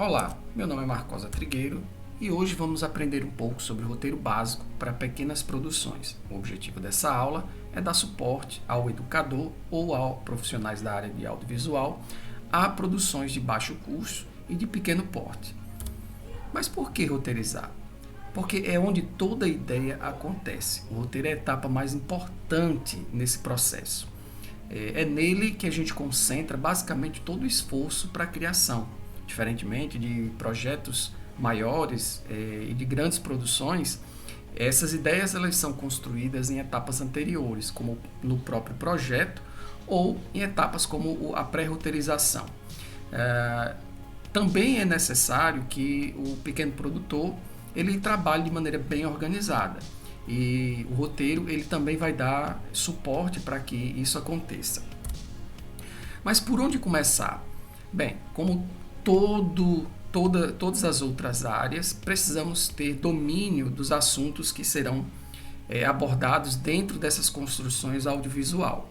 Olá, meu nome é Marcosa Trigueiro e hoje vamos aprender um pouco sobre o roteiro básico para pequenas produções. O objetivo dessa aula é dar suporte ao educador ou a profissionais da área de audiovisual a produções de baixo custo e de pequeno porte. Mas por que roteirizar? Porque é onde toda ideia acontece. O roteiro é a etapa mais importante nesse processo. É nele que a gente concentra basicamente todo o esforço para a criação. Diferentemente de projetos maiores e de grandes produções, essas ideias elas são construídas em etapas anteriores, como no próprio projeto ou em etapas como a pré-roteirização. Também é necessário que o pequeno produtor ele trabalhe de maneira bem organizada e o roteiro ele também vai dar suporte para que isso aconteça. Mas por onde começar? Bem, como todas as outras áreas, precisamos ter domínio dos assuntos que serão abordados dentro dessas construções audiovisual.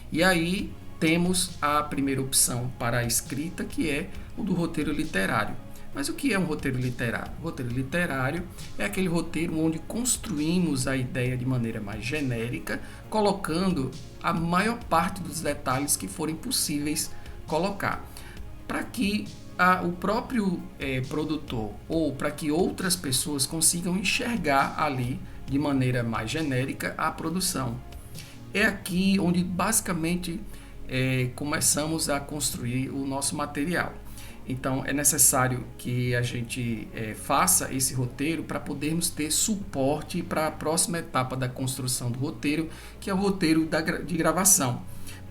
E aí temos a primeira opção para a escrita, que é o do roteiro literário. Mas o que é um roteiro literário? O roteiro literário é aquele roteiro onde construímos a ideia de maneira mais genérica, colocando a maior parte dos detalhes que forem possíveis colocar, para que o próprio produtor ou para que outras pessoas consigam enxergar ali de maneira mais genérica a produção. É aqui onde basicamente começamos a construir o nosso material. Então é necessário que a gente faça esse roteiro para podermos ter suporte para a próxima etapa da construção do roteiro, que é o roteiro de gravação.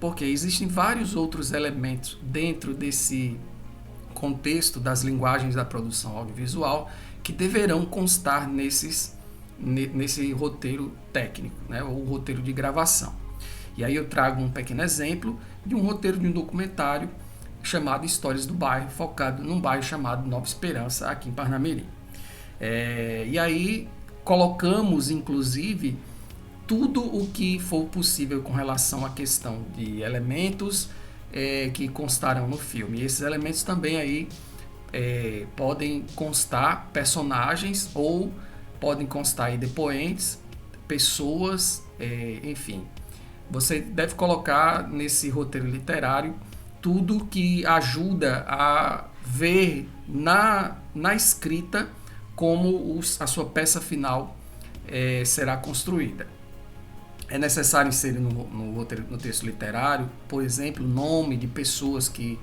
Porque existem vários outros elementos dentro desse contexto das linguagens da produção audiovisual que deverão constar nesse roteiro técnico, né, ou roteiro de gravação. E aí eu trago um pequeno exemplo de um roteiro de um documentário chamado Histórias do Bairro, focado num bairro chamado Nova Esperança, aqui em Parnamirim. E aí colocamos, inclusive, tudo o que for possível com relação à questão de elementos que constarão no filme. E esses elementos também aí podem constar personagens ou podem constar aí depoentes, pessoas, enfim. Você deve colocar nesse roteiro literário tudo que ajuda a ver na escrita como a sua peça final será construída. É necessário inserir no texto literário, por exemplo, o nome de pessoas que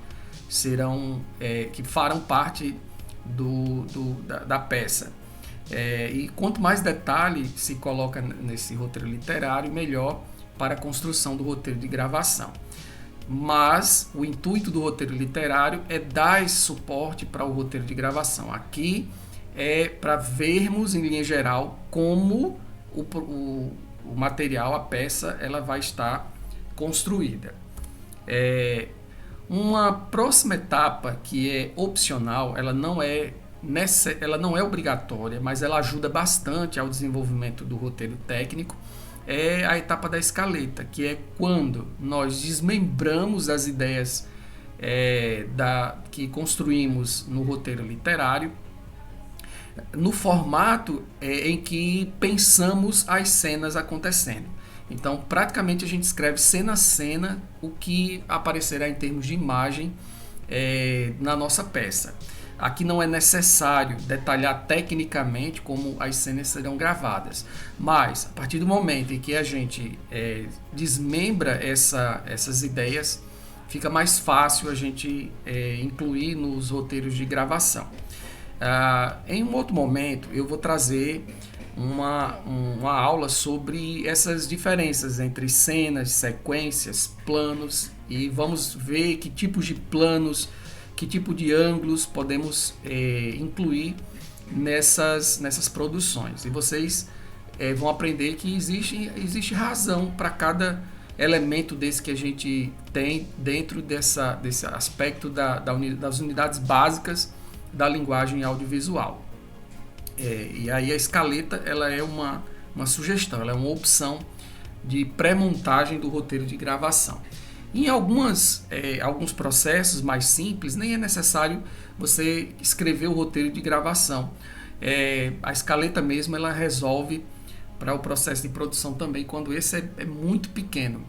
que farão parte da peça. E quanto mais detalhe se coloca nesse roteiro literário, melhor para a construção do roteiro de gravação. Mas o intuito do roteiro literário é dar esse suporte para o roteiro de gravação. Aqui é para vermos, em linha geral, como o material, a peça, ela vai estar construída. Uma próxima etapa que é opcional, ela não é obrigatória, mas ela ajuda bastante ao desenvolvimento do roteiro técnico, é a etapa da escaleta, que é quando nós desmembramos as ideias que construímos no roteiro literário no formato em que pensamos as cenas acontecendo. Então, praticamente a gente escreve cena a cena o que aparecerá em termos de imagem na nossa peça. Aqui não é necessário detalhar tecnicamente como as cenas serão gravadas, mas a partir do momento em que a gente desmembra essas ideias, fica mais fácil a gente incluir nos roteiros de gravação. Em um outro momento eu vou trazer uma aula sobre essas diferenças entre cenas, sequências, planos, e vamos ver que tipos de planos, que tipo de ângulos podemos incluir nessas produções. E vocês vão aprender que existe razão para cada elemento desse que a gente tem dentro desse aspecto das unidades básicas da linguagem audiovisual. E aí a escaleta ela é uma sugestão, ela é uma opção de pré-montagem do roteiro de gravação. Em alguns processos mais simples, nem é necessário você escrever o roteiro de gravação. A escaleta mesmo ela resolve para o processo de produção também, quando esse é muito pequeno.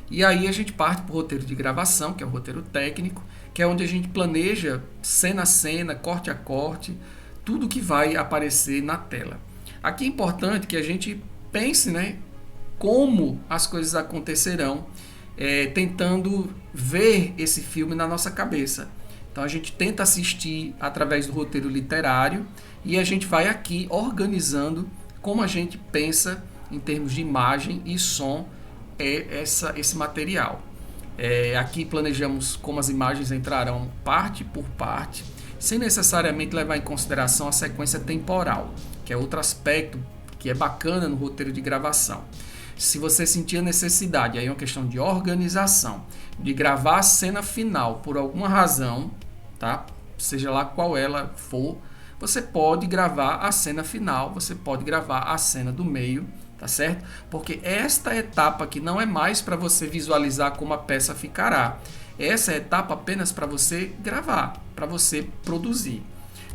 E aí a gente parte para o roteiro de gravação, que é o roteiro técnico, que é onde a gente planeja cena a cena, corte a corte, tudo que vai aparecer na tela. Aqui é importante que a gente pense, né, como as coisas acontecerão, tentando ver esse filme na nossa cabeça. Então a gente tenta assistir através do roteiro literário e a gente vai aqui organizando como a gente pensa em termos de imagem e som esse material. Aqui planejamos como as imagens entrarão parte por parte, sem necessariamente levar em consideração a sequência temporal, que é outro aspecto que é bacana no roteiro de gravação. Se você sentir a necessidade, aí é uma questão de organização, de gravar a cena final por alguma razão, tá? Seja lá qual ela for, você pode gravar a cena final, você pode gravar a cena do meio, tá certo? Porque esta etapa aqui não é mais para você visualizar como a peça ficará. Essa é a etapa apenas para você gravar, para você produzir.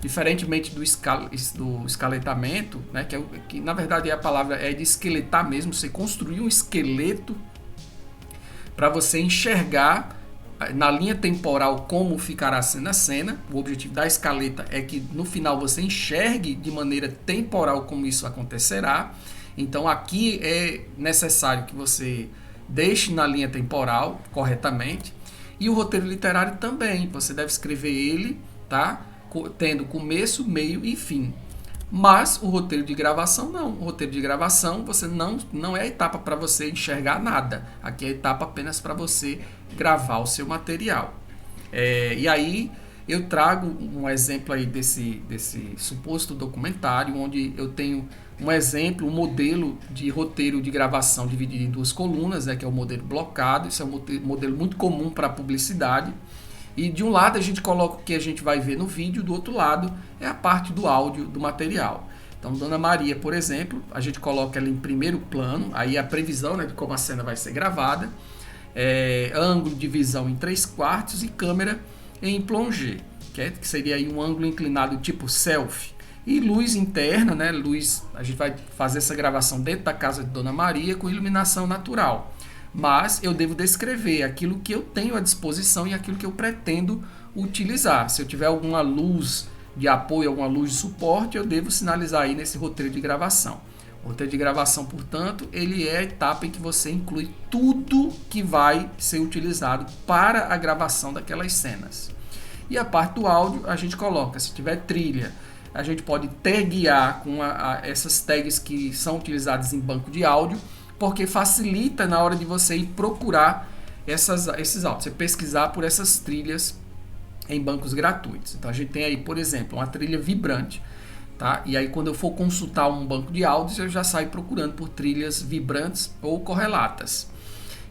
Diferentemente do esqueletamento, né, que na verdade a palavra é de esqueletar mesmo, você construir um esqueleto para você enxergar na linha temporal como ficará cena a cena. O objetivo da escaleta é que no final você enxergue de maneira temporal como isso acontecerá. Então aqui é necessário que você deixe na linha temporal corretamente. E o roteiro literário também, você deve escrever ele, tá? Tendo começo, meio e fim. Mas o roteiro de gravação não. O roteiro de gravação você não é a etapa para você enxergar nada. Aqui é a etapa apenas para você gravar o seu material. E aí eu trago um exemplo aí desse suposto documentário, onde eu tenho um exemplo, um modelo de roteiro de gravação dividido em duas colunas, que é o modelo blocado. Isso é um modelo muito comum para publicidade. E de um lado a gente coloca o que a gente vai ver no vídeo, do outro lado é a parte do áudio do material. Então, Dona Maria, por exemplo, a gente coloca ela em primeiro plano, aí a previsão, né, de como a cena vai ser gravada, ângulo de visão em 3/4 e câmera em plongé, que seria aí um ângulo inclinado tipo selfie. E luz interna, né, a gente vai fazer essa gravação dentro da casa de Dona Maria com iluminação natural. Mas eu devo descrever aquilo que eu tenho à disposição e aquilo que eu pretendo utilizar. Se eu tiver alguma luz de apoio, alguma luz de suporte, eu devo sinalizar aí nesse roteiro de gravação. O roteiro de gravação, portanto, ele é a etapa em que você inclui tudo que vai ser utilizado para a gravação daquelas cenas. E a parte do áudio, a gente coloca, se tiver trilha, a gente pode taguear com essas tags que são utilizadas em banco de áudio, porque facilita na hora de você ir procurar esses áudios, você pesquisar por essas trilhas em bancos gratuitos. Então a gente tem aí, por exemplo, uma trilha vibrante, tá? E aí quando eu for consultar um banco de áudios, eu já saio procurando por trilhas vibrantes ou correlatas.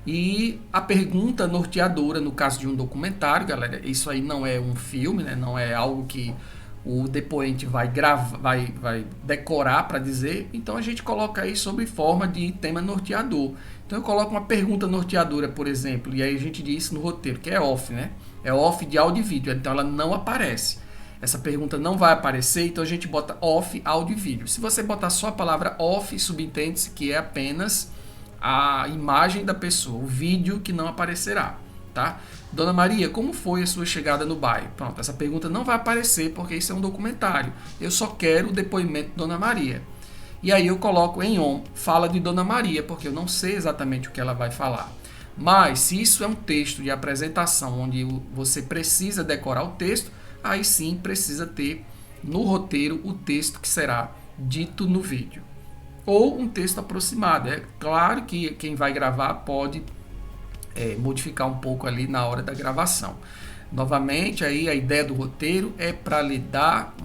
E a pergunta norteadora, no caso de um documentário, galera, isso aí não é um filme, né? Não é algo que o depoente vai decorar para dizer, então a gente coloca aí sob forma de tema norteador. Então eu coloco uma pergunta norteadora, por exemplo, e aí a gente diz no roteiro, que é off, né? É off de áudio e vídeo, então ela não aparece. Essa pergunta não vai aparecer, então a gente bota off, áudio e vídeo. Se você botar só a palavra off, subentende-se que é apenas a imagem da pessoa, o vídeo que não aparecerá, tá? Dona Maria, como foi a sua chegada no bairro? Pronto, essa pergunta não vai aparecer porque isso é um documentário. Eu só quero o depoimento de Dona Maria. E aí eu coloco em on, fala de Dona Maria, porque eu não sei exatamente o que ela vai falar. Mas se isso é um texto de apresentação onde você precisa decorar o texto, aí sim precisa ter no roteiro o texto que será dito no vídeo. Ou um texto aproximado. É claro que quem vai gravar pode modificar um pouco ali na hora da gravação. Novamente, aí a ideia do roteiro é para lhe dar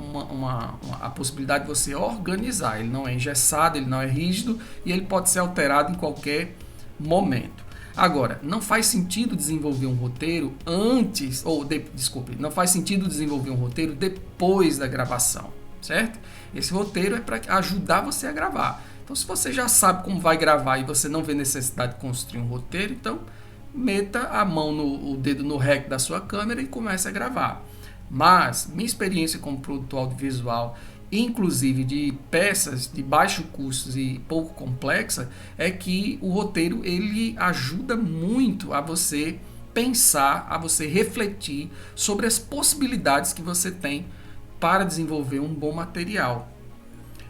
a possibilidade de você organizar. Ele não é engessado, ele não é rígido e ele pode ser alterado em qualquer momento. Agora, não faz sentido desenvolver um roteiro não faz sentido desenvolver um roteiro depois da gravação, certo? Esse roteiro é para ajudar você a gravar. Então, se você já sabe como vai gravar e você não vê necessidade de construir um roteiro, então meta a mão o dedo no REC da sua câmera e comece a gravar. Mas minha experiência como produtor audiovisual, inclusive de peças de baixo custo e pouco complexa, é que o roteiro ele ajuda muito a você pensar, a você refletir sobre as possibilidades que você tem para desenvolver um bom material.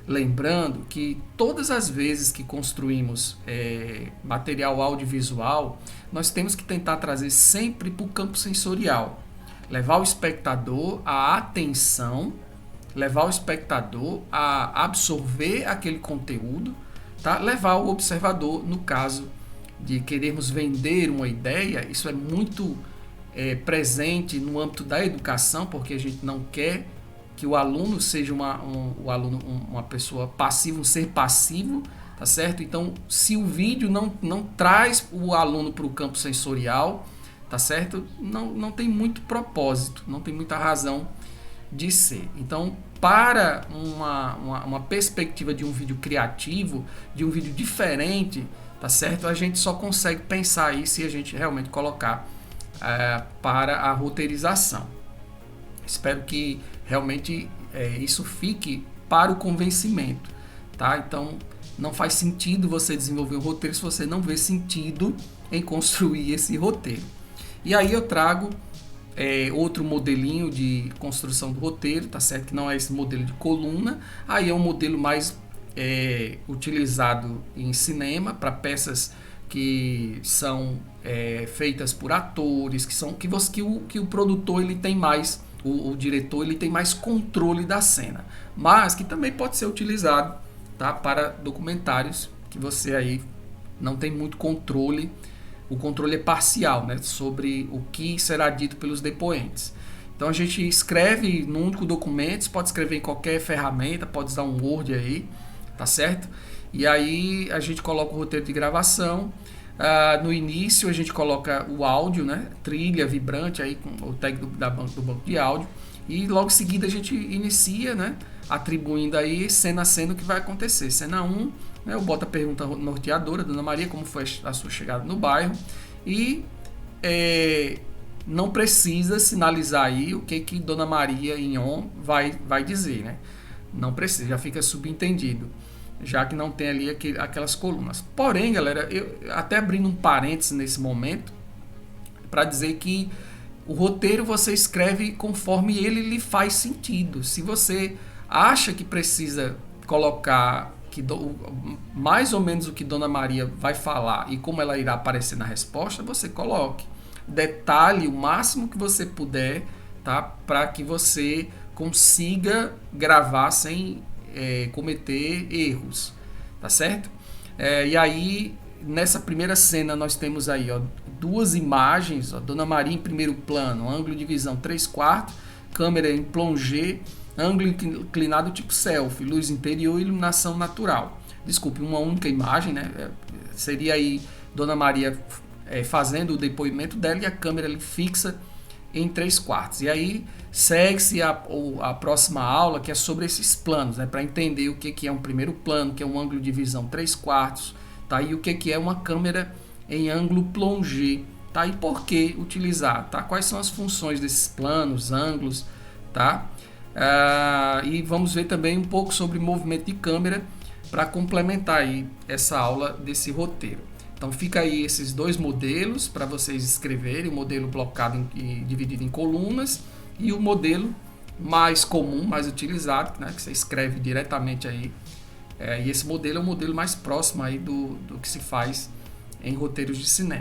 Lembrando que todas as vezes que construímos material audiovisual, nós temos que tentar trazer sempre para o campo sensorial, levar o espectador à atenção, levar o espectador a absorver aquele conteúdo, tá? Levar o observador, no caso de querermos vender uma ideia, isso é muito presente no âmbito da educação, porque a gente não quer que o aluno seja uma pessoa passiva, um ser passivo, tá certo? Então, se o vídeo não traz o aluno para o campo sensorial, tá certo? Não tem muito propósito, não tem muita razão de ser. Então, para uma perspectiva de um vídeo criativo, de um vídeo diferente, tá certo? A gente só consegue pensar aí se a gente realmente colocar para a roteirização. Espero que realmente isso fique para o convencimento, tá? Então, não faz sentido você desenvolver um roteiro se você não vê sentido em construir esse roteiro. E aí eu trago outro modelinho de construção do roteiro, tá certo? Que não é esse modelo de coluna, aí é um modelo mais utilizado em cinema para peças que são feitas por atores, que o produtor ele tem mais, o diretor ele tem mais controle da cena, mas que também pode ser utilizado, tá, para documentários que você aí não tem muito controle. O controle é parcial, né, sobre o que será dito pelos depoentes. Então a gente escreve num único documento, pode escrever em qualquer ferramenta, pode usar um Word aí, tá certo? E aí a gente coloca o roteiro de gravação. No início a gente coloca o áudio, né, trilha vibrante aí com o tag do banco de áudio, e logo em seguida a gente inicia, né, atribuindo aí cena a cena o que vai acontecer. Cena 1, né, eu boto a pergunta norteadora, Dona Maria, como foi a sua chegada no bairro, e não precisa sinalizar aí o que Dona Maria em on vai dizer, né? Não precisa, já fica subentendido, já que não tem ali aquelas colunas. Porém, galera, eu até abrindo um parênteses nesse momento, para dizer que o roteiro você escreve conforme ele lhe faz sentido. Se você acha que precisa colocar mais ou menos o que Dona Maria vai falar e como ela irá aparecer na resposta, você coloque. Detalhe o máximo que você puder, tá? Para que você consiga gravar sem cometer erros, tá certo? E aí, nessa primeira cena, nós temos aí, ó, duas imagens, ó, Dona Maria em primeiro plano, ângulo de visão 3/4, câmera em plongé, ângulo inclinado tipo selfie, luz interior e iluminação natural. Desculpe, uma única imagem, né? Seria aí Dona Maria fazendo o depoimento dela e a câmera ali fixa em 3/4. E aí segue-se a próxima aula, que é sobre esses planos, né? Para entender o que é um primeiro plano, que é um ângulo de visão 3/4, tá? E o que é uma câmera em ângulo plongé, tá? E por que utilizar, tá? Quais são as funções desses planos, ângulos, tá? E vamos ver também um pouco sobre movimento de câmera para complementar aí essa aula desse roteiro. Então fica aí esses dois modelos para vocês escreverem, o modelo blocado e dividido em colunas e o modelo mais comum, mais utilizado, né, que você escreve diretamente aí. E esse modelo é o modelo mais próximo aí do que se faz em roteiros de cinema.